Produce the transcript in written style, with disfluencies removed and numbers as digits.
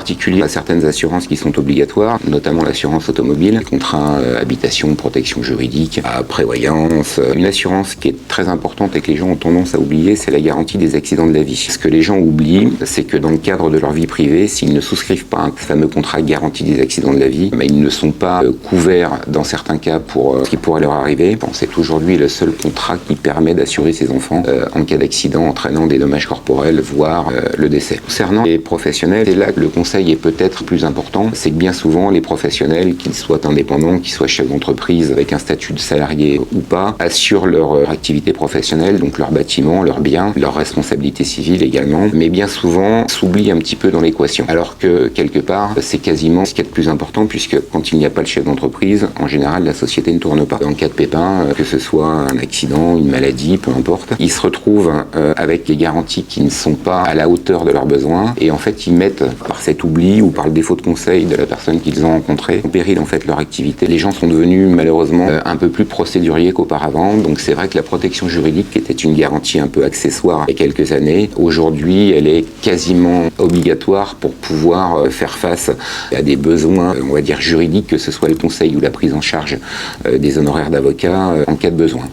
particulier à certaines assurances qui sont obligatoires, notamment l'assurance automobile, contrat habitation, protection juridique, prévoyance. Une assurance qui est très importante et que les gens ont tendance à oublier, c'est la garantie des accidents de la vie. Ce que les gens oublient, c'est que dans le cadre de leur vie privée, s'ils ne souscrivent pas un fameux contrat garantie des accidents de la vie, ils ne sont pas couverts dans certains cas pour ce qui pourrait leur arriver. C'est aujourd'hui le seul contrat qui permet d'assurer ses enfants en cas d'accident entraînant des dommages corporels, voire le décès. Concernant les professionnels, c'est là que le conseil est peut-être plus important. C'est que bien souvent, les professionnels, qu'ils soient indépendants, qu'ils soient chefs d'entreprise avec un statut de salarié ou pas, assurent leur activité professionnelle, donc leur bâtiment, leurs biens, leurs responsabilités civiles également, mais bien souvent s'oublient un petit peu dans l'équation. Alors que quelque part, c'est quasiment ce qui est le plus important, puisque quand il n'y a pas le chef d'entreprise, en général, la société ne tourne pas. En cas de pépin, que ce soit un accident, une maladie, peu importe, ils se retrouvent avec des garanties qui ne sont pas à la hauteur de leurs besoins, et en fait, ils mettent, par cet oubli ou par le défaut de conseil de la personne qu'ils ont rencontrée, en péril en fait leur activité. Les gens sont devenus malheureusement un peu plus procéduriers qu'auparavant, donc c'est vrai que la protection juridique, qui était une garantie un peu accessoire il y a quelques années, aujourd'hui, elle est quasiment obligatoire pour pouvoir faire face à des besoins, on va dire juridiques, que ce soit le conseil ou la prise en charge des honoraires d'avocat en cas de besoin.